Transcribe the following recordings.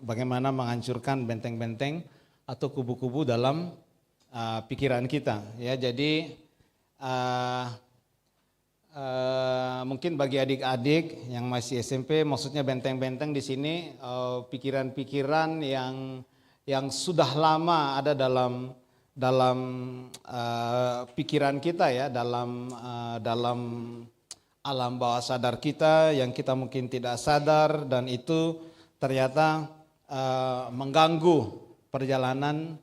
bagaimana menghancurkan benteng-benteng atau kubu-kubu dalam pikiran kita. Ya, jadi mungkin bagi adik-adik yang masih SMP, maksudnya benteng-benteng di sini pikiran-pikiran yang sudah lama ada dalam pikiran kita ya, dalam alam bawah sadar kita yang kita mungkin tidak sadar, dan itu ternyata mengganggu perjalanan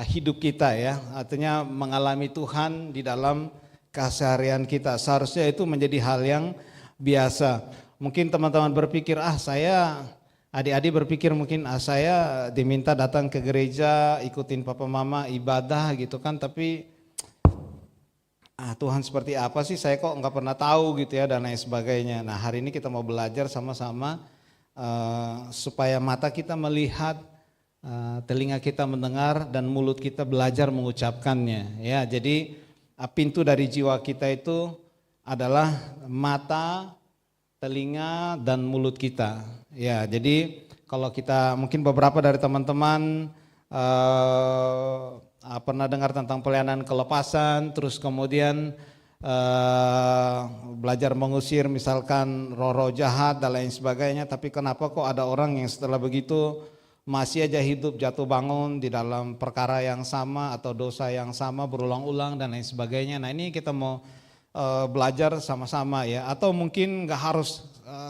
hidup kita ya, artinya mengalami Tuhan di dalam keseharian kita. Seharusnya itu menjadi hal yang biasa. Mungkin teman-teman berpikir, adik-adik berpikir mungkin saya diminta datang ke gereja, ikutin papa mama ibadah gitu kan, tapi Tuhan seperti apa sih, saya kok nggak pernah tahu gitu ya, dan lain sebagainya. Nah, hari ini kita mau belajar sama-sama supaya mata kita melihat, telinga kita mendengar, dan mulut kita belajar mengucapkannya. Ya, jadi pintu dari jiwa kita itu adalah mata, telinga, dan mulut kita. Ya, jadi kalau kita mungkin beberapa dari teman-teman pernah dengar tentang pelayanan kelepasan, terus kemudian belajar mengusir misalkan roh-roh jahat dan lain sebagainya, tapi kenapa kok ada orang yang setelah begitu masih aja hidup jatuh bangun di dalam perkara yang sama atau dosa yang sama berulang-ulang dan lain sebagainya. Nah, ini kita mau belajar sama-sama ya, atau mungkin nggak harus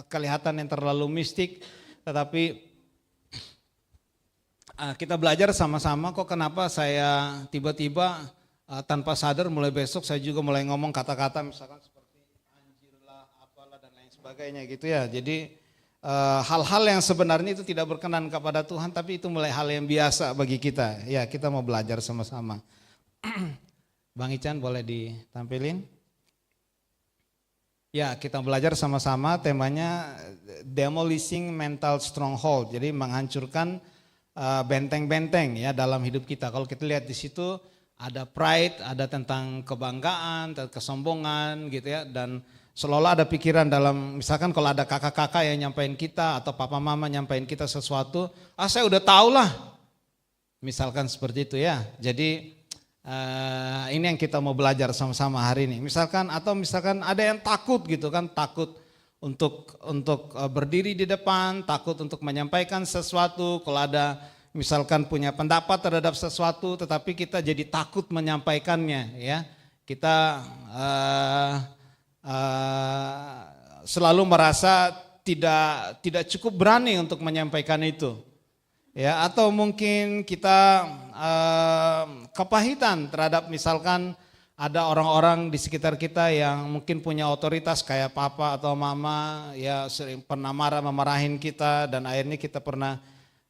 kelihatan yang terlalu mistik, tetapi kita belajar sama-sama kok kenapa saya tiba-tiba tanpa sadar mulai besok saya juga mulai ngomong kata-kata misalkan seperti anjir lah, apalah dan lain sebagainya gitu ya. Jadi hal-hal yang sebenarnya itu tidak berkenan kepada Tuhan, tapi itu mulai hal yang biasa bagi kita. Ya, kita mau belajar sama-sama. Bang Ican boleh ditampilin? Ya, kita belajar sama-sama, temanya demolishing mental stronghold. Jadi menghancurkan benteng-benteng ya dalam hidup kita. Kalau kita lihat di situ ada pride, ada tentang kebanggaan, kesombongan gitu ya, dan seolah-olah ada pikiran dalam, misalkan kalau ada kakak-kakak yang nyampein kita atau papa mama nyampein kita sesuatu, saya udah tahu lah, misalkan seperti itu ya. Jadi ini yang kita mau belajar sama-sama hari ini. Misalkan ada yang takut gitu kan, takut untuk berdiri di depan, takut untuk menyampaikan sesuatu. Kalau ada misalkan punya pendapat terhadap sesuatu, tetapi kita jadi takut menyampaikannya ya. Kita selalu merasa tidak cukup berani untuk menyampaikan itu. Ya, atau mungkin kita kepahitan terhadap misalkan ada orang-orang di sekitar kita yang mungkin punya otoritas kayak papa atau mama ya, sering pernah memarahin kita, dan akhirnya kita pernah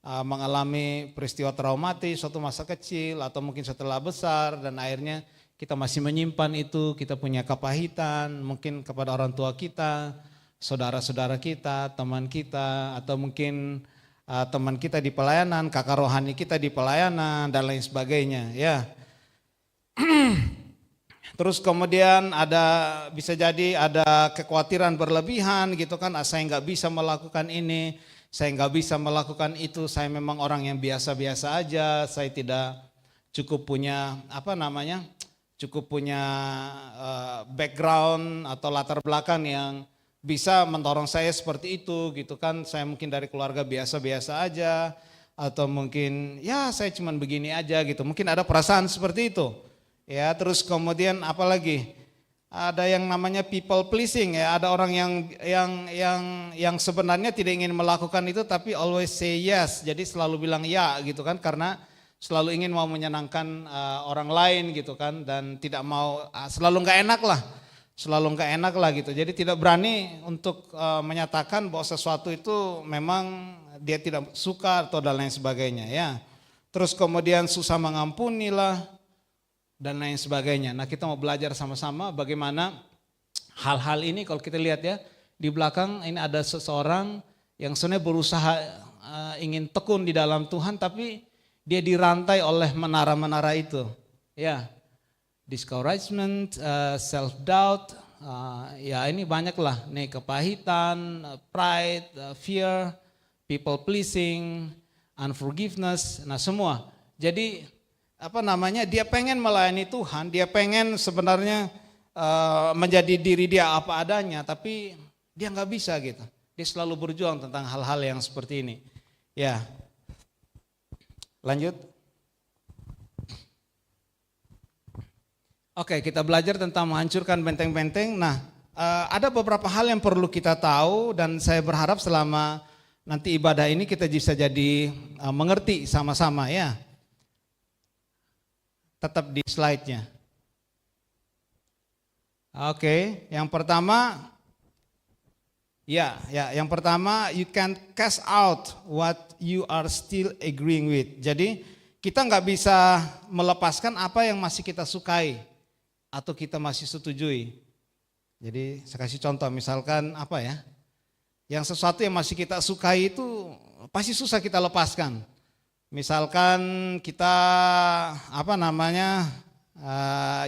mengalami peristiwa traumatis suatu masa kecil atau mungkin setelah besar, dan akhirnya kita masih menyimpan itu, kita punya kepahitan mungkin kepada orang tua kita, saudara-saudara kita, teman kita, atau mungkin teman kita di pelayanan, kakak rohani kita di pelayanan dan lain sebagainya ya. Terus kemudian bisa jadi ada kekhawatiran berlebihan gitu kan, saya nggak bisa melakukan ini, saya nggak bisa melakukan itu, saya memang orang yang biasa-biasa aja, saya tidak cukup punya background atau latar belakang yang bisa mendorong saya seperti itu gitu kan, saya mungkin dari keluarga biasa-biasa aja, atau mungkin ya saya cuman begini aja gitu, mungkin ada perasaan seperti itu. Ya, terus kemudian apalagi ada yang namanya people pleasing ya, ada orang yang sebenarnya tidak ingin melakukan itu tapi always say yes, jadi selalu bilang ya gitu kan, karena selalu ingin mau menyenangkan orang lain gitu kan, dan tidak mau selalu nggak enak lah gitu, jadi tidak berani untuk menyatakan bahwa sesuatu itu memang dia tidak suka atau dan lain sebagainya ya. Terus kemudian susah mengampuni lah dan lain sebagainya. Nah, kita mau belajar sama-sama bagaimana hal-hal ini. Kalau kita lihat ya, di belakang ini ada seseorang yang sebenarnya berusaha ingin tekun di dalam Tuhan, tapi dia dirantai oleh menara-menara itu. Ya, discouragement, self-doubt, ya ini banyaklah nih, kepahitan, pride, fear, people pleasing, unforgiveness, nah semua. Jadi dia pengen melayani Tuhan, dia pengen sebenarnya menjadi diri dia apa adanya, tapi dia nggak bisa gitu. Dia selalu berjuang tentang hal-hal yang seperti ini. Ya, lanjut. Oke, kita belajar tentang menghancurkan benteng-benteng. Nah, ada beberapa hal yang perlu kita tahu dan saya berharap selama nanti ibadah ini kita bisa jadi mengerti sama-sama ya. Tetap di slide-nya. Oke, yang pertama, yang pertama you can cast out what you are still agreeing with. Jadi kita nggak bisa melepaskan apa yang masih kita sukai atau kita masih setujui. Jadi saya kasih contoh, misalkan yang sesuatu yang masih kita sukai itu pasti susah kita lepaskan. Misalkan kita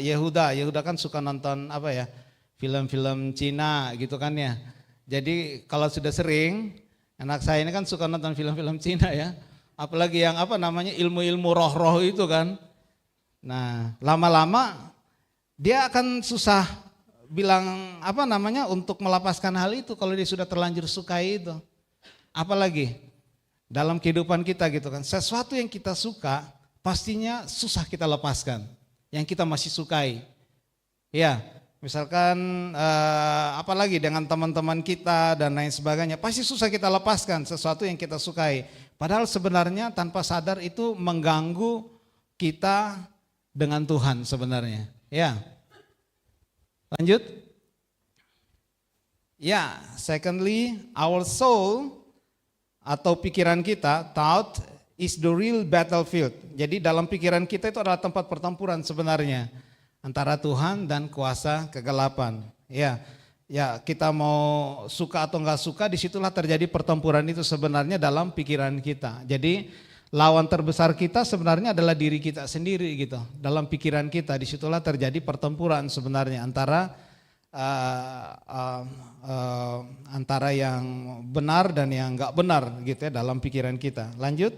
Yehuda kan suka nonton film-film Cina gitu kan ya. Jadi kalau sudah sering, anak saya ini kan suka nonton film-film Cina ya. Apalagi yang ilmu-ilmu roh-roh itu kan. Nah, lama-lama dia akan susah bilang untuk melepaskan hal itu kalau dia sudah terlanjur sukai itu. Apalagi dalam kehidupan kita gitu kan, sesuatu yang kita suka pastinya susah kita lepaskan, yang kita masih sukai. Ya, misalkan apalagi dengan teman-teman kita dan lain sebagainya, pasti susah kita lepaskan sesuatu yang kita sukai. Padahal sebenarnya tanpa sadar itu mengganggu kita dengan Tuhan sebenarnya. Ya, lanjut. Ya, secondly, our soul atau pikiran kita, thought is the real battlefield. Jadi dalam pikiran kita itu adalah tempat pertempuran sebenarnya antara Tuhan dan kuasa kegelapan. Ya, kita mau suka atau enggak suka, disitulah terjadi pertempuran itu sebenarnya dalam pikiran kita. Jadi lawan terbesar kita sebenarnya adalah diri kita sendiri gitu. Dalam pikiran kita, disitulah terjadi pertempuran sebenarnya antara yang benar dan yang enggak benar gitu ya dalam pikiran kita. Lanjut.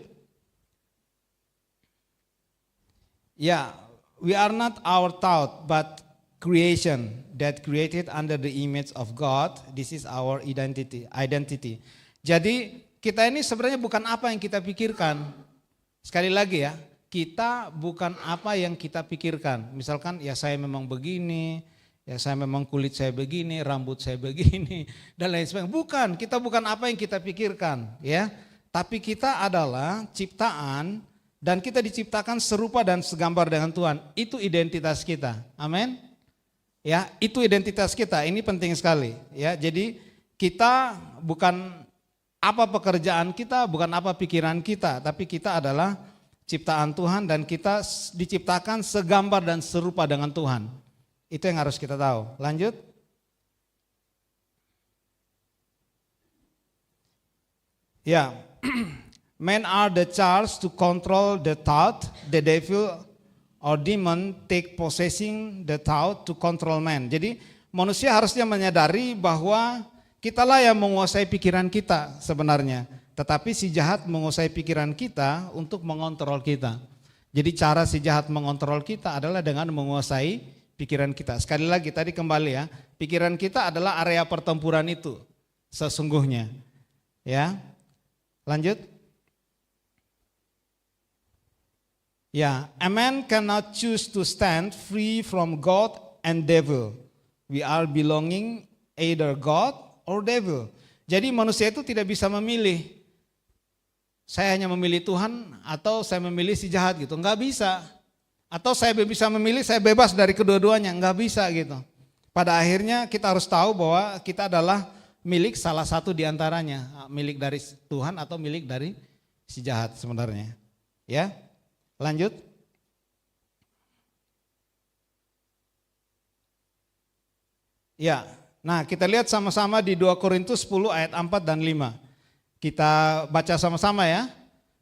Ya, we are not our thought but creation that created under the image of God. This is our identity. Jadi kita ini sebenarnya bukan apa yang kita pikirkan. Sekali lagi ya, kita bukan apa yang kita pikirkan. Misalkan ya saya memang begini, ya saya memang kulit saya begini, rambut saya begini, dan lain sebagainya. Bukan, kita bukan apa yang kita pikirkan, ya. Tapi kita adalah ciptaan dan kita diciptakan serupa dan segambar dengan Tuhan. Itu identitas kita. Amin. Ya, itu identitas kita. Ini penting sekali, ya. Jadi kita bukan apa pekerjaan kita, bukan apa pikiran kita, tapi kita adalah ciptaan Tuhan dan kita diciptakan segambar dan serupa dengan Tuhan. Itu yang harus kita tahu. Lanjut. Ya, men are the charge to control the thought, the devil or demon take possessing the thought to control man. Jadi manusia harusnya menyadari bahwa kitalah yang menguasai pikiran kita sebenarnya. Tetapi si jahat menguasai pikiran kita untuk mengontrol kita. Jadi cara si jahat mengontrol kita adalah dengan menguasai pikiran kita. Sekali lagi tadi kembali ya, pikiran kita adalah area pertempuran itu sesungguhnya. Ya, lanjut. Ya, a man cannot choose to stand free from God and devil. We are belonging either God or devil. Jadi manusia itu tidak bisa memilih. Saya hanya memilih Tuhan atau saya memilih si jahat gitu. Enggak bisa. Atau saya bisa memilih, saya bebas dari kedua-duanya. Enggak bisa gitu. Pada akhirnya kita harus tahu bahwa kita adalah milik salah satu di antaranya. Milik dari Tuhan atau milik dari si jahat sebenarnya. Ya, lanjut. Ya. Nah, kita lihat sama-sama di 2 Korintus 10 ayat 4 dan 5. Kita baca sama-sama ya.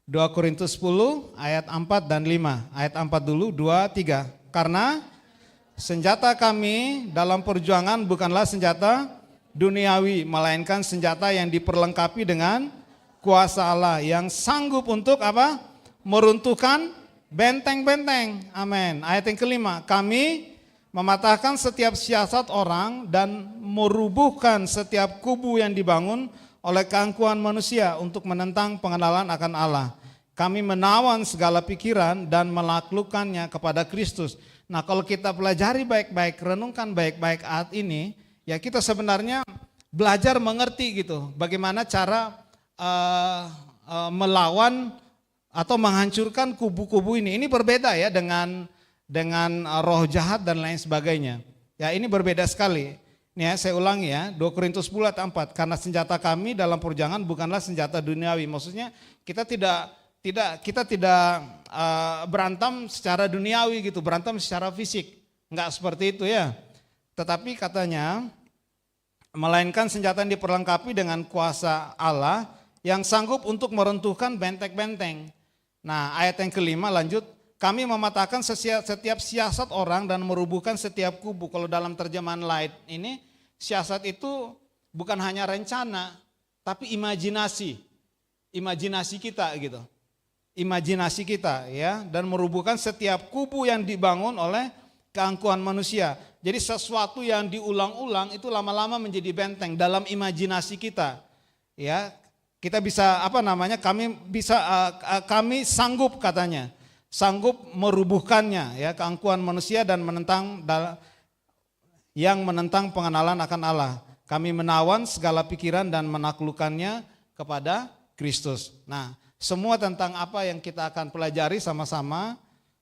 2 Korintus 10 ayat 4 dan 5. Ayat 4 dulu, 2, 3. Karena senjata kami dalam perjuangan bukanlah senjata duniawi, melainkan senjata yang diperlengkapi dengan kuasa Allah yang sanggup untuk apa? Meruntuhkan benteng-benteng. Amin. Ayat yang kelima, kami mematahkan setiap siasat orang dan merubuhkan setiap kubu yang dibangun oleh keangkuhan manusia untuk menentang pengenalan akan Allah. Kami menawan segala pikiran dan menaklukkannya kepada Kristus. Nah, kalau kita pelajari baik-baik, renungkan baik-baik ayat ini, ya kita sebenarnya belajar mengerti gitu, bagaimana cara melawan atau menghancurkan kubu-kubu ini. Ini berbeda ya dengan roh jahat dan lain sebagainya. Ya, ini berbeda sekali. Nih ya, saya ulangi ya, 2 Korintus 10 ayat 4, karena senjata kami dalam perjuangan bukanlah senjata duniawi. Maksudnya kita tidak berantem secara duniawi gitu, berantem secara fisik. Enggak seperti itu ya. Tetapi katanya, melainkan senjata yang diperlengkapi dengan kuasa Allah yang sanggup untuk meruntuhkan benteng-benteng. Nah, ayat yang kelima lanjut, kami mematahkan setiap siasat orang dan merubuhkan setiap kubu. Kalau dalam terjemahan lain ini, siasat itu bukan hanya rencana, tapi imajinasi kita gitu. Imajinasi kita ya, dan merubuhkan setiap kubu yang dibangun oleh keangkuhan manusia. Jadi sesuatu yang diulang-ulang itu lama-lama menjadi benteng dalam imajinasi kita. Ya, kita bisa kami sanggup katanya, sanggup merubuhkannya ya, keangkuhan manusia dan menentang pengenalan akan Allah. Kami menawan segala pikiran dan menaklukkannya kepada Kristus. Nah, semua tentang apa yang kita akan pelajari sama-sama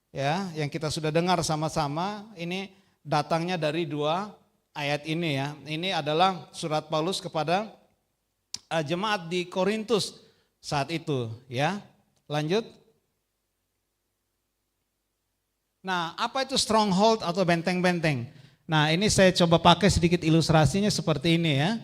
ya, yang kita sudah dengar sama-sama, ini datangnya dari 2 ayat ini ya. Ini adalah surat Paulus kepada jemaat di Korintus saat itu ya. Lanjut. Nah, apa itu stronghold atau benteng-benteng? Nah, ini saya coba pakai sedikit ilustrasinya seperti ini ya.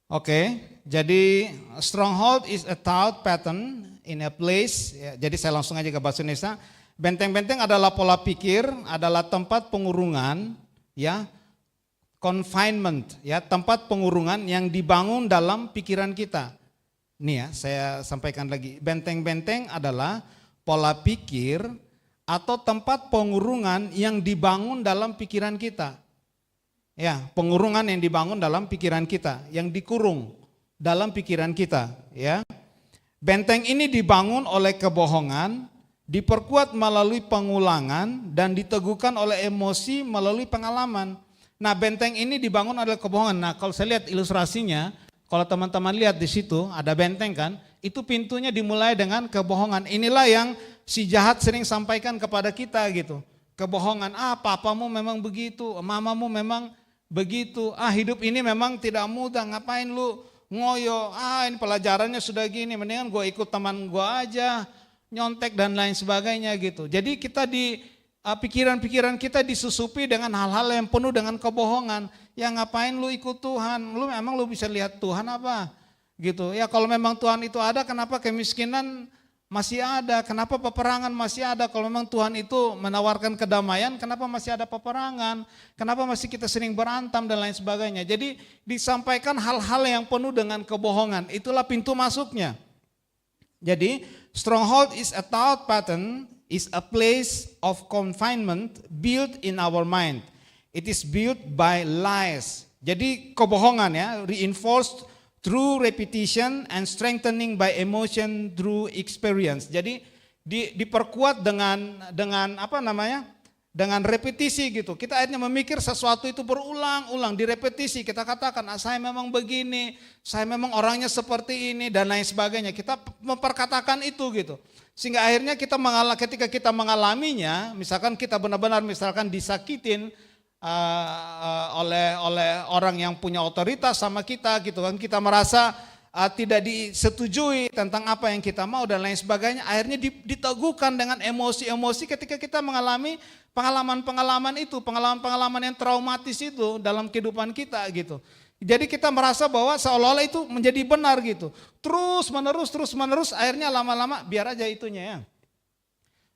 Oke, jadi stronghold is a thought pattern in a place. Ya, jadi saya langsung aja ke bahasa Indonesia. Benteng-benteng adalah pola pikir, adalah tempat pengurungan, ya, confinement, ya, tempat pengurungan yang dibangun dalam pikiran kita. Nih ya, saya sampaikan lagi. Benteng-benteng adalah pola pikir atau tempat pengurungan yang dibangun dalam pikiran kita. Ya, pengurungan yang dibangun dalam pikiran kita, yang dikurung dalam pikiran kita, ya. Benteng ini dibangun oleh kebohongan, diperkuat melalui pengulangan dan diteguhkan oleh emosi melalui pengalaman. Nah, benteng ini dibangun oleh kebohongan. Nah, kalau saya lihat ilustrasinya, kalau teman-teman lihat di situ ada benteng kan, itu pintunya dimulai dengan kebohongan. Inilah yang si jahat sering sampaikan kepada kita gitu. Kebohongan, papamu memang begitu, mamamu memang begitu, hidup ini memang tidak mudah, ngapain lu ngoyo, ini pelajarannya sudah gini, mendingan gue ikut teman gue aja, nyontek dan lain sebagainya gitu. Jadi kita pikiran-pikiran kita disusupi dengan hal-hal yang penuh dengan kebohongan. Ya ngapain lu ikut Tuhan, lu bisa lihat Tuhan apa gitu. Ya kalau memang Tuhan itu ada, kenapa kemiskinan masih ada, kenapa peperangan masih ada? Kalau memang Tuhan itu menawarkan kedamaian, kenapa masih ada peperangan? Kenapa masih kita sering berantem dan lain sebagainya? Jadi disampaikan hal-hal yang penuh dengan kebohongan, itulah pintu masuknya. Jadi stronghold is a thought pattern, is a place of confinement built in our mind. It is built by lies. Jadi kebohongan ya, reinforced through repetition and strengthening by emotion through experience. Jadi diperkuat dengan dengan repetisi gitu. Kita akhirnya memikir sesuatu itu berulang-ulang, direpetisi. Kita katakan, saya memang begini, saya memang orangnya seperti ini dan lain sebagainya. Kita memperkatakan itu gitu. Sehingga akhirnya ketika kita mengalaminya, misalkan kita benar-benar disakitin oleh orang yang punya otoritas sama kita gitu kan, kita merasa tidak disetujui tentang apa yang kita mau dan lain sebagainya, akhirnya diteguhkan dengan emosi-emosi ketika kita mengalami pengalaman-pengalaman itu, pengalaman-pengalaman yang traumatis itu dalam kehidupan kita gitu. Jadi kita merasa bahwa seolah-olah itu menjadi benar gitu, terus menerus, akhirnya lama-lama biar aja itunya ya.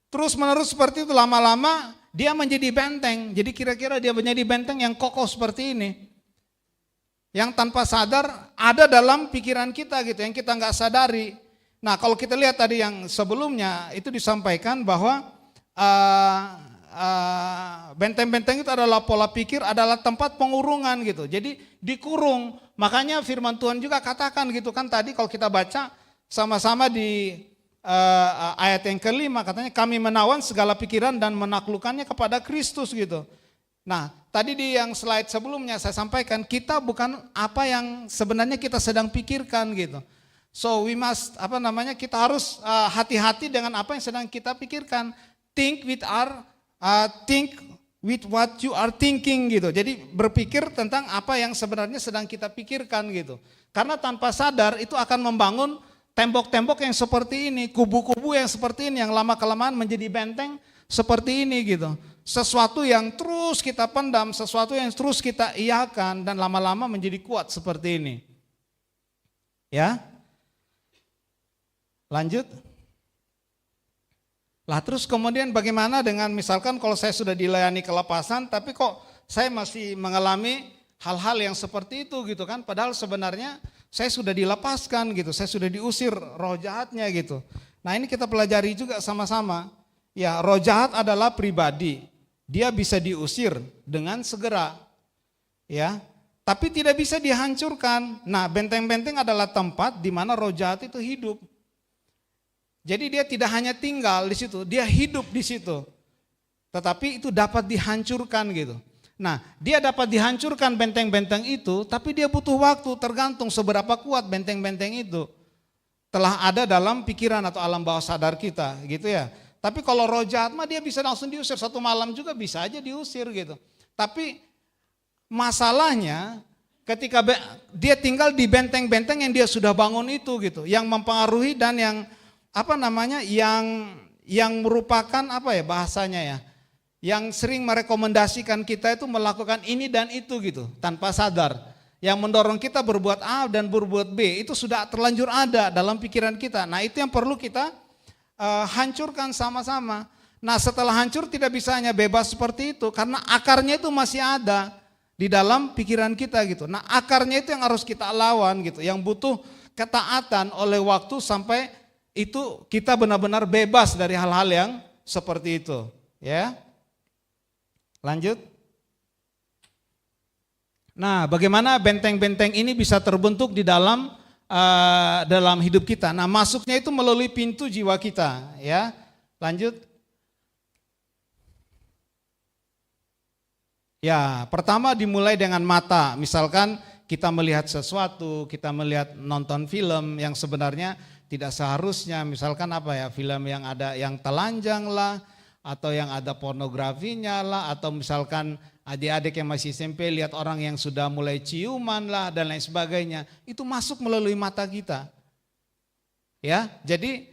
Terus menerus seperti itu, lama-lama dia menjadi benteng. Jadi kira-kira dia menjadi benteng yang kokoh seperti ini. yang tanpa sadar ada dalam pikiran kita gitu, yang kita nggak sadari. Nah kalau kita lihat tadi yang sebelumnya itu disampaikan bahwa benteng-benteng itu adalah pola pikir, adalah tempat pengurungan gitu. Jadi dikurung. Makanya firman Tuhan juga katakan gitu kan tadi kalau kita baca sama-sama di ayat yang kelima katanya kami menawan segala pikiran dan menaklukkannya kepada Kristus gitu. Nah tadi di yang slide sebelumnya saya sampaikan kita bukan apa yang sebenarnya kita sedang pikirkan gitu. So we must kita harus hati-hati dengan apa yang sedang kita pikirkan. Think with what you are thinking gitu. Jadi berpikir tentang apa yang sebenarnya sedang kita pikirkan gitu. Karena tanpa sadar itu akan membangun tembok-tembok yang seperti ini, kubu-kubu yang seperti ini, yang lama-kelamaan menjadi benteng seperti ini gitu. Sesuatu yang terus kita pendam, sesuatu yang terus kita iakan dan lama-lama menjadi kuat seperti ini. Ya. Lanjut. Lah terus kemudian bagaimana dengan misalkan kalau saya sudah dilayani kelepasan tapi kok saya masih mengalami hal-hal yang seperti itu gitu kan. Padahal sebenarnya saya sudah dilepaskan gitu, saya sudah diusir roh jahatnya gitu. Nah ini kita pelajari juga sama-sama. Ya roh jahat adalah pribadi, dia bisa diusir dengan segera. Ya, tapi tidak bisa dihancurkan. Nah benteng-benteng adalah tempat di mana roh jahat itu hidup. Jadi dia tidak hanya tinggal di situ, dia hidup di situ. Tetapi itu dapat dihancurkan gitu. Nah, dia dapat dihancurkan benteng-benteng itu, tapi dia butuh waktu tergantung seberapa kuat benteng-benteng itu telah ada dalam pikiran atau alam bawah sadar kita gitu ya. Tapi kalau roh jahat mah dia bisa langsung diusir, satu malam juga bisa aja diusir gitu. Tapi masalahnya ketika dia tinggal di benteng-benteng yang dia sudah bangun itu gitu, yang mempengaruhi dan yang yang merupakan bahasanya ya, yang sering merekomendasikan kita itu melakukan ini dan itu gitu tanpa sadar, yang mendorong kita berbuat A dan berbuat B itu sudah terlanjur ada dalam pikiran kita. Nah itu yang perlu kita hancurkan sama-sama. Nah setelah hancur tidak bisa hanya bebas seperti itu karena akarnya itu masih ada di dalam pikiran kita gitu. Nah akarnya itu yang harus kita lawan gitu, yang butuh ketaatan oleh waktu sampai itu kita benar-benar bebas dari hal-hal yang seperti itu, ya. Lanjut. Nah, bagaimana benteng-benteng ini bisa terbentuk di dalam hidup kita? Nah, masuknya itu melalui pintu jiwa kita, ya. Lanjut. Ya, pertama dimulai dengan mata. Misalkan kita melihat sesuatu, kita melihat nonton film yang sebenarnya tidak seharusnya, misalkan film yang ada yang telanjang lah, atau yang ada pornografinya lah, atau misalkan adik-adik yang masih SMP lihat orang yang sudah mulai ciuman lah dan lain sebagainya, itu masuk melalui mata kita. Ya, jadi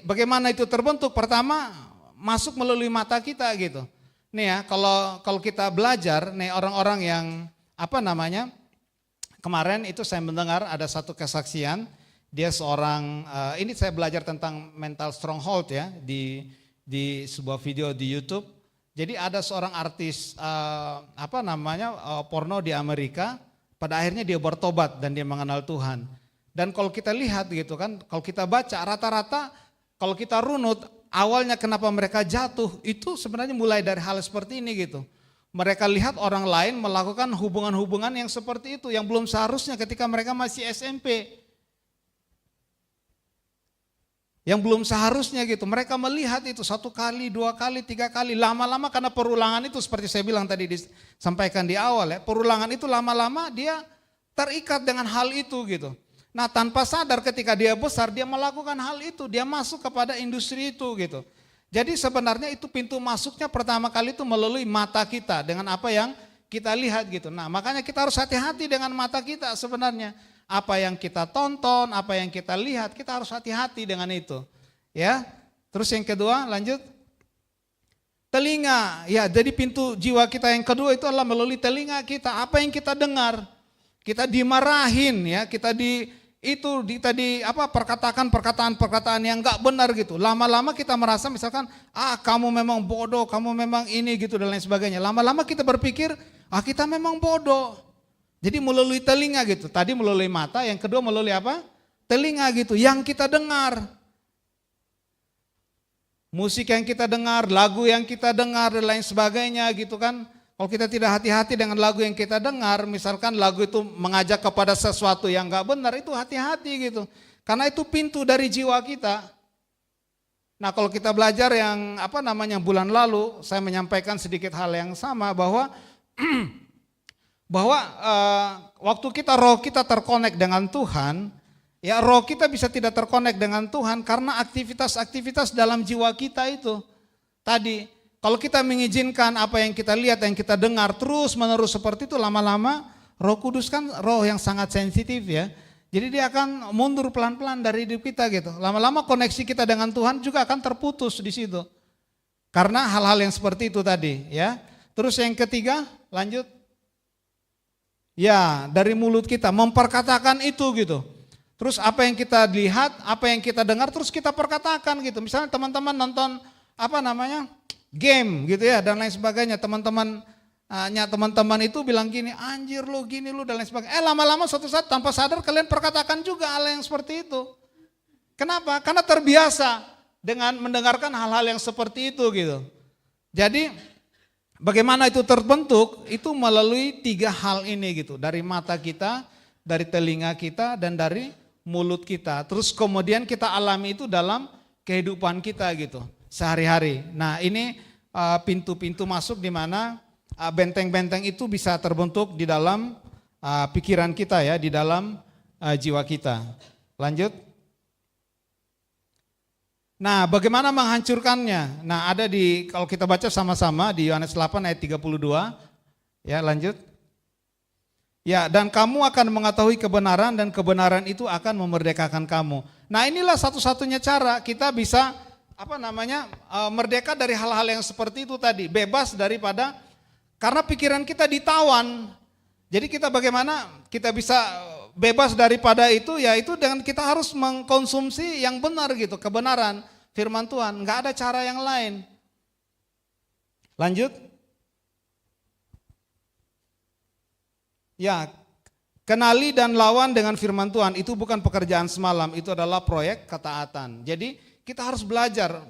bagaimana itu terbentuk? Pertama masuk melalui mata kita gitu. Nih ya, kalau kita belajar nih orang-orang yang kemarin itu saya mendengar ada satu kesaksian. Dia seorang, ini saya belajar tentang mental stronghold ya di sebuah video di YouTube. Jadi ada seorang artis porno di Amerika, pada akhirnya dia bertobat dan dia mengenal Tuhan. Dan kalau kita lihat gitu kan, kalau kita baca rata-rata kalau kita runut awalnya kenapa mereka jatuh itu sebenarnya mulai dari hal seperti ini gitu. Mereka lihat orang lain melakukan hubungan-hubungan yang seperti itu yang belum seharusnya ketika mereka masih SMP. Yang belum seharusnya gitu, mereka melihat itu 1 kali, 2 kali, 3 kali, lama-lama karena perulangan itu seperti saya bilang tadi disampaikan di awal ya, perulangan itu lama-lama dia terikat dengan hal itu gitu. Nah tanpa sadar ketika dia besar dia melakukan hal itu, dia masuk kepada industri itu gitu. Jadi sebenarnya itu pintu masuknya pertama kali itu melalui mata kita dengan apa yang kita lihat gitu. Nah makanya kita harus hati-hati dengan mata kita sebenarnya. Apa yang kita tonton, apa yang kita lihat, kita harus hati-hati dengan itu. Ya. Terus yang kedua, lanjut. Telinga. Ya, jadi pintu jiwa kita yang kedua itu adalah melalui telinga kita. Apa yang kita dengar? Kita dimarahin ya, kita perkataan yang enggak benar gitu. Lama-lama kita merasa misalkan, kamu memang bodoh, kamu memang ini gitu dan lain sebagainya. Lama-lama kita berpikir, kita memang bodoh. Jadi melalui telinga gitu. Tadi melalui mata, yang kedua melalui apa? Telinga gitu, yang kita dengar. Musik yang kita dengar, lagu yang kita dengar dan lain sebagainya gitu kan. Kalau kita tidak hati-hati dengan lagu yang kita dengar, misalkan lagu itu mengajak kepada sesuatu yang gak benar, itu hati-hati gitu. Karena itu pintu dari jiwa kita. Nah kalau kita belajar yang bulan lalu, saya menyampaikan sedikit hal yang sama bahwa waktu roh kita terkonek dengan Tuhan, ya roh kita bisa tidak terkonek dengan Tuhan karena aktivitas-aktivitas dalam jiwa kita itu. Tadi, kalau kita mengizinkan apa yang kita lihat, yang kita dengar terus menerus seperti itu, lama-lama Roh Kudus kan roh yang sangat sensitif ya. Jadi dia akan mundur pelan-pelan dari hidup kita gitu. Lama-lama koneksi kita dengan Tuhan juga akan terputus di situ. Karena hal-hal yang seperti itu tadi ya. Terus yang ketiga, lanjut. Ya, dari mulut kita memperkatakan itu gitu. Terus apa yang kita lihat, apa yang kita dengar terus kita perkatakan gitu. Misalnya teman-teman nonton game gitu ya dan lain sebagainya. Teman-teman itu bilang gini, anjir lu gini lu dan lain sebagainya. Lama-lama suatu saat tanpa sadar kalian perkatakan juga hal yang seperti itu. Kenapa? Karena terbiasa dengan mendengarkan hal-hal yang seperti itu gitu. Jadi bagaimana itu terbentuk? Itu melalui 3 hal ini gitu. Dari mata kita, dari telinga kita, dan dari mulut kita. Terus kemudian kita alami itu dalam kehidupan kita gitu. Sehari-hari. Nah ini pintu-pintu masuk di mana benteng-benteng itu bisa terbentuk di dalam pikiran kita ya. Di dalam jiwa kita. Lanjut. Nah, bagaimana menghancurkannya? Nah, ada kalau kita baca sama-sama di Yohanes 8 ayat 32. Ya, lanjut. Ya, dan kamu akan mengetahui kebenaran dan kebenaran itu akan memerdekakan kamu. Nah, inilah satu-satunya cara kita bisa merdeka dari hal-hal yang seperti itu tadi, bebas daripada karena pikiran kita ditawan. Jadi kita bagaimana kita bisa bebas daripada itu, yaitu dengan kita harus mengkonsumsi yang benar gitu, kebenaran firman Tuhan, nggak ada cara yang lain. Lanjut. Ya, kenali dan lawan dengan firman Tuhan itu bukan pekerjaan semalam, itu adalah proyek ketaatan. Jadi kita harus belajar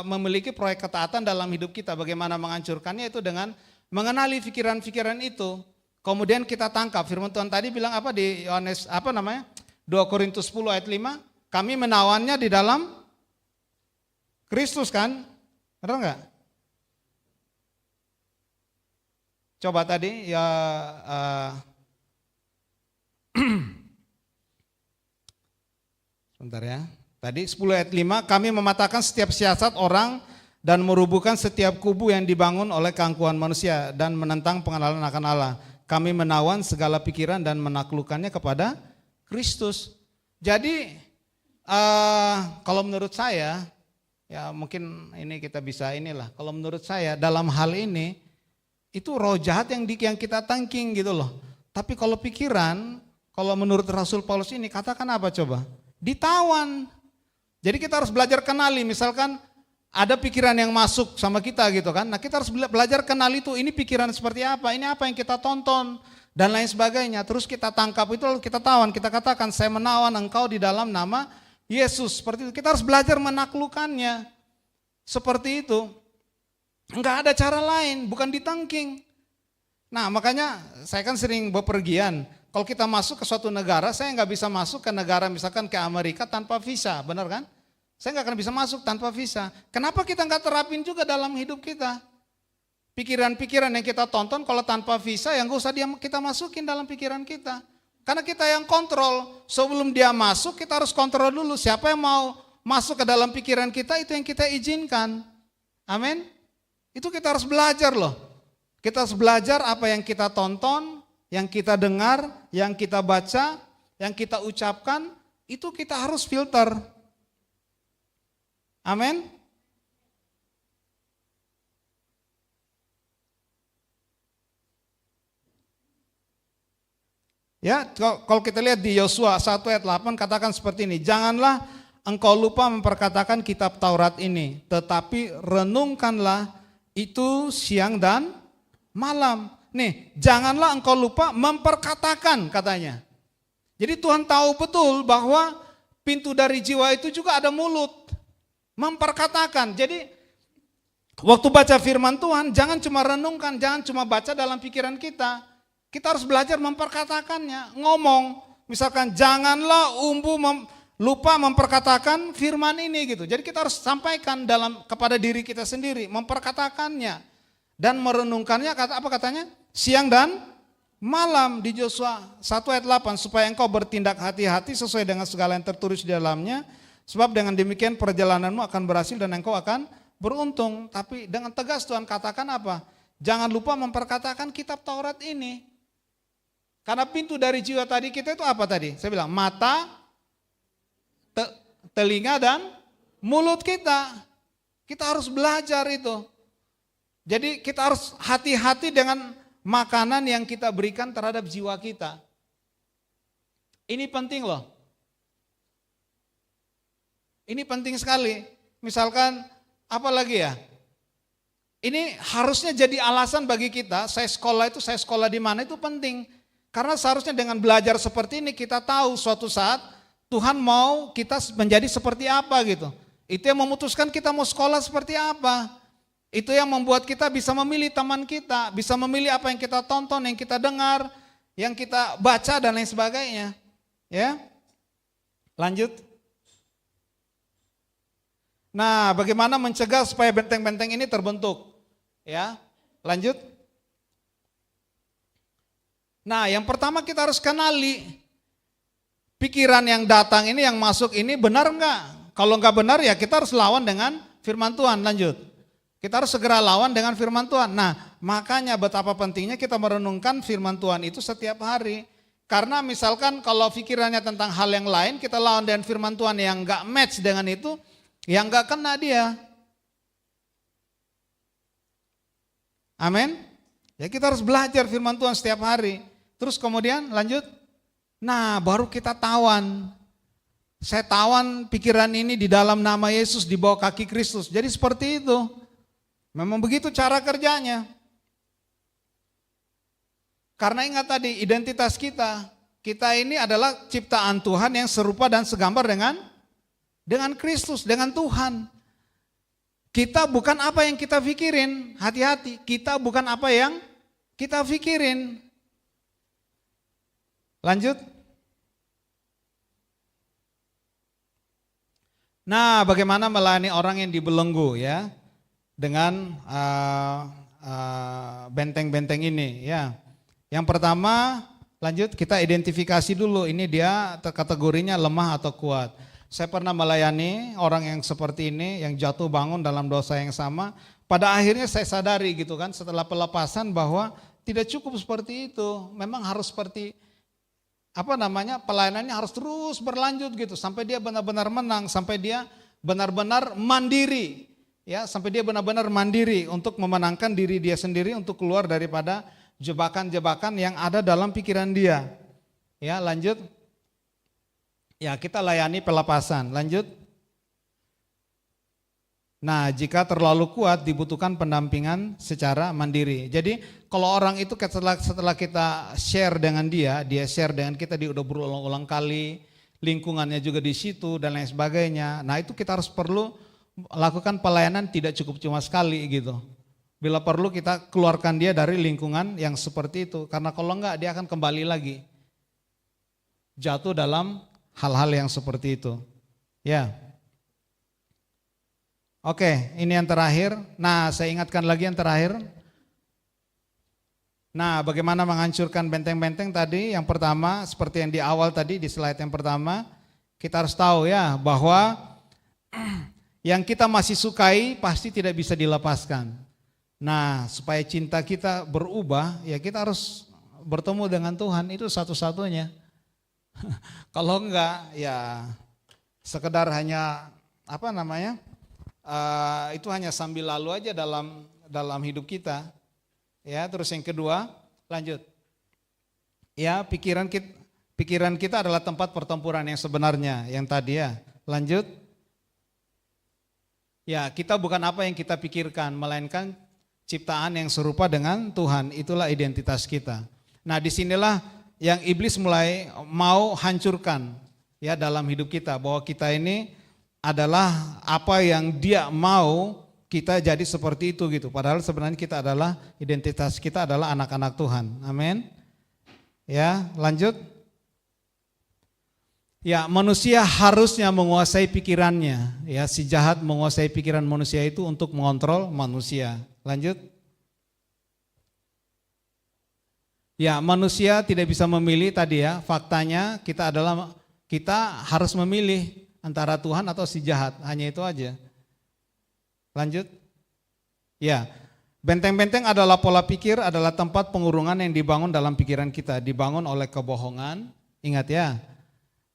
memiliki proyek ketaatan dalam hidup kita. Bagaimana menghancurkannya itu dengan mengenali pikiran-pikiran itu. Kemudian kita tangkap, firman Tuhan tadi bilang apa di Yohanes 2 Korintus 10 ayat 5, kami menawannya di dalam Kristus kan? Benar enggak? Coba tadi ya sebentar ya. Tadi 10 ayat 5, kami mematahkan setiap siasat orang dan merubuhkan setiap kubu yang dibangun oleh keangkuhan manusia dan menentang pengenalan akan Allah. Kami menawan segala pikiran dan menaklukkannya kepada Kristus. Jadi kalau menurut saya, ya mungkin ini kita bisa kalau menurut saya dalam hal ini, itu roh jahat yang kita tangking gitu loh. Tapi kalau pikiran, kalau menurut Rasul Paulus ini, katakan apa coba? Ditawan. Jadi kita harus belajar kenali, misalkan ada pikiran yang masuk sama kita gitu kan. Nah kita harus belajar kenal itu, ini pikiran seperti apa, ini apa yang kita tonton dan lain sebagainya. Terus kita tangkap itu lalu kita tawan, kita katakan saya menawan engkau di dalam nama Yesus. Seperti itu, kita harus belajar menaklukkannya. Seperti itu, enggak ada cara lain, bukan ditangking. Nah makanya saya kan sering bepergian. Kalau kita masuk ke suatu negara, saya nggak bisa masuk ke negara misalkan ke Amerika tanpa visa, benar kan? Saya nggak akan bisa masuk tanpa visa. Kenapa kita nggak terapin juga dalam hidup kita? Pikiran-pikiran yang kita tonton kalau tanpa visa, yang nggak usah kita masukin dalam pikiran kita. Karena kita yang kontrol. Sebelum dia masuk, kita harus kontrol dulu. Siapa yang mau masuk ke dalam pikiran kita, itu yang kita izinkan. Amin. Itu kita harus belajar loh. Kita harus belajar apa yang kita tonton, yang kita dengar, yang kita baca, yang kita ucapkan, itu kita harus filter. Amin. Ya, kalau kita lihat di Yosua 1 ayat 8 katakan seperti ini, janganlah engkau lupa memperkatakan kitab Taurat ini, tetapi renungkanlah itu siang dan malam, Nih, janganlah engkau lupa memperkatakan katanya. Jadi Tuhan tahu betul bahwa pintu dari jiwa itu juga ada mulut. Memperkatakan. Jadi waktu baca firman Tuhan, jangan cuma renungkan, jangan cuma baca dalam pikiran kita. Kita harus belajar memperkatakannya, ngomong. Misalkan janganlah lupa memperkatakan firman ini gitu. Jadi kita harus sampaikan kepada diri kita sendiri, memperkatakannya dan merenungkannya. Apa katanya? Siang dan malam di Yosua 1 ayat 8, supaya engkau bertindak hati-hati sesuai dengan segala yang tertulis di dalamnya, sebab dengan demikian perjalananmu akan berhasil dan engkau akan beruntung. Tapi dengan tegas Tuhan katakan apa? Jangan lupa memperkatakan kitab Taurat ini. Karena pintu dari jiwa tadi kita itu apa tadi? Saya bilang mata, telinga dan mulut kita. Kita harus belajar itu. Jadi kita harus hati-hati dengan makanan yang kita berikan terhadap jiwa kita. Ini penting loh. Ini penting sekali. Misalkan apa lagi ya? Ini harusnya jadi alasan bagi kita, saya sekolah di mana itu penting. Karena seharusnya dengan belajar seperti ini kita tahu suatu saat Tuhan mau kita menjadi seperti apa gitu. Itu yang memutuskan kita mau sekolah seperti apa. Itu yang membuat kita bisa memilih teman kita, bisa memilih apa yang kita tonton, yang kita dengar, yang kita baca dan lain sebagainya. Ya. Lanjut. Nah, bagaimana mencegah supaya benteng-benteng ini terbentuk? Ya. Lanjut. Nah, yang pertama kita harus kenali pikiran yang datang ini, yang masuk ini benar enggak? Kalau enggak benar ya kita harus lawan dengan firman Tuhan. Lanjut. Kita harus segera lawan dengan firman Tuhan. Nah, makanya betapa pentingnya kita merenungkan firman Tuhan itu setiap hari. Karena misalkan kalau pikirannya tentang hal yang lain, kita lawan dengan firman Tuhan yang enggak match dengan itu, yang enggak kena dia. Amin. Ya kita harus belajar firman Tuhan setiap hari. Terus kemudian lanjut. Nah, baru kita tawan. Saya tawan pikiran ini di dalam nama Yesus, di bawah kaki Kristus. Jadi seperti itu. Memang begitu cara kerjanya. Karena ingat tadi identitas kita. Kita ini adalah ciptaan Tuhan yang serupa dan segambar dengan Kristus, dengan Tuhan. Kita bukan apa yang kita pikirin, hati-hati. Kita bukan apa yang kita pikirin. Lanjut. Nah, bagaimana melayani orang yang dibelenggu ya dengan benteng-benteng ini ya. Yang pertama, lanjut kita identifikasi dulu ini dia kategorinya lemah atau kuat. Saya pernah melayani orang yang seperti ini, yang jatuh bangun dalam dosa yang sama. Pada akhirnya saya sadari gitu kan, setelah pelepasan bahwa tidak cukup seperti itu. Memang harus seperti pelayanannya harus terus berlanjut gitu sampai dia benar-benar menang, sampai dia benar-benar mandiri. Ya, sampai dia benar-benar mandiri untuk memenangkan diri dia sendiri untuk keluar daripada jebakan-jebakan yang ada dalam pikiran dia. Ya, lanjut. Ya, kita layani pelepasan. Lanjut. Nah, jika terlalu kuat dibutuhkan pendampingan secara mandiri. Jadi kalau orang itu setelah kita share dengan dia share dengan kita, dia udah berulang-ulang kali, lingkungannya juga di situ dan lain sebagainya. Nah itu kita harus perlu lakukan pelayanan tidak cukup cuma sekali gitu. Bila perlu kita keluarkan dia dari lingkungan yang seperti itu. Karena kalau enggak dia akan kembali lagi. Jatuh dalam hal-hal yang seperti itu. Ya. Oke, ini yang terakhir. Nah, saya ingatkan lagi yang terakhir. Nah, bagaimana menghancurkan benteng-benteng tadi? Yang pertama, seperti yang di awal tadi, di slide yang pertama, kita harus tahu ya bahwa yang kita masih sukai pasti tidak bisa dilepaskan. Nah, supaya cinta kita berubah, ya kita harus bertemu dengan Tuhan, itu satu-satunya. Kalau enggak, ya sekedar hanya itu hanya sambil lalu aja dalam hidup kita. Ya, terus yang kedua, lanjut. Ya, pikiran kita adalah tempat pertempuran yang sebenarnya, yang tadi ya. Lanjut. Ya, kita bukan apa yang kita pikirkan, melainkan ciptaan yang serupa dengan Tuhan, itulah identitas kita. Nah, disinilah yang iblis mulai mau hancurkan ya dalam hidup kita, bahwa kita ini adalah apa yang dia mau kita jadi seperti itu gitu. Padahal sebenarnya kita adalah, identitas kita adalah anak-anak Tuhan. Amin. Ya, lanjut. Ya, manusia harusnya menguasai pikirannya. Ya, si jahat menguasai pikiran manusia itu untuk mengontrol manusia. Lanjut. Ya, manusia tidak bisa memilih tadi ya. Faktanya kita harus memilih antara Tuhan atau si jahat. Hanya itu aja. Lanjut. Ya, benteng-benteng adalah pola pikir, adalah tempat pengurungan yang dibangun dalam pikiran kita. Dibangun oleh kebohongan. Ingat ya.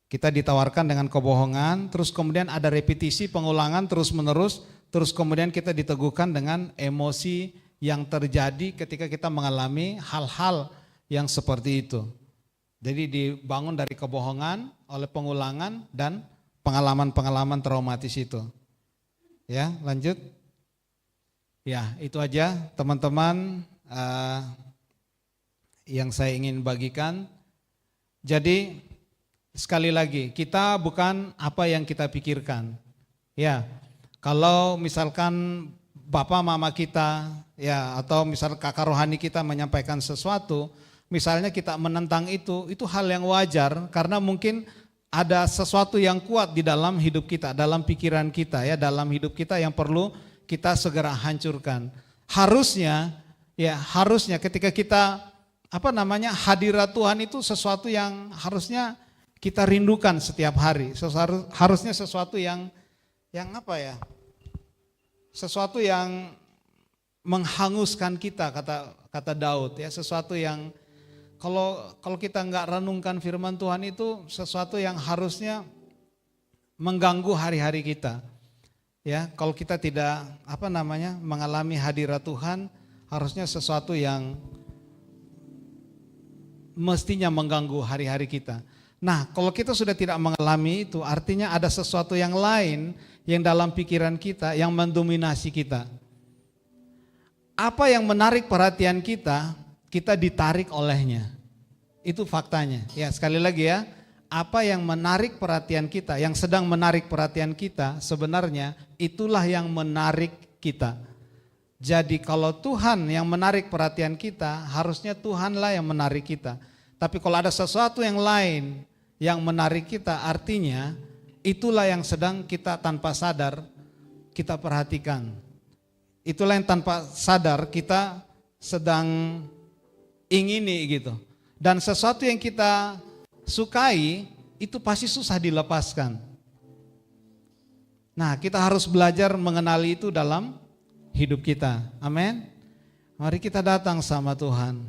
Kita ditawarkan dengan kebohongan, terus kemudian ada repetisi, pengulangan terus-menerus, terus kemudian kita diteguhkan dengan emosi yang terjadi ketika kita mengalami hal-hal yang seperti itu. Jadi dibangun dari kebohongan, oleh pengulangan dan pengalaman-pengalaman traumatis itu. Ya, lanjut. Ya, itu aja teman-teman yang saya ingin bagikan. Jadi sekali lagi, kita bukan apa yang kita pikirkan. Ya, kalau misalkan bapak mama kita, ya, atau misal kakak rohani kita menyampaikan sesuatu, misalnya kita menentang itu hal yang wajar karena mungkin ada sesuatu yang kuat di dalam hidup kita, dalam pikiran kita, ya, dalam hidup kita yang perlu kita segera hancurkan. Harusnya ketika kita hadirat Tuhan itu sesuatu yang harusnya kita rindukan setiap hari. Harusnya sesuatu yang sesuatu yang menghanguskan kita, kata Daud ya, sesuatu yang kalau kita nggak renungkan firman Tuhan itu sesuatu yang harusnya mengganggu hari-hari kita. Ya, kalau kita tidak mengalami hadirat Tuhan, harusnya sesuatu yang mestinya mengganggu hari-hari kita. Nah, kalau kita sudah tidak mengalami itu, artinya ada sesuatu yang lain yang dalam pikiran kita yang mendominasi kita. Apa yang menarik perhatian kita, kita ditarik olehnya. Itu faktanya. Ya, sekali lagi ya, apa yang menarik perhatian kita, yang sedang menarik perhatian kita, sebenarnya itulah yang menarik kita. Jadi kalau Tuhan yang menarik perhatian kita, harusnya Tuhanlah yang menarik kita. Tapi kalau ada sesuatu yang lain yang menarik kita, artinya itulah yang sedang kita tanpa sadar kita perhatikan. Itulah yang tanpa sadar kita sedang ingini gitu. Dan sesuatu yang kita sukai itu pasti susah dilepaskan. Nah, kita harus belajar mengenali itu dalam hidup kita. Amin. Mari kita datang sama Tuhan.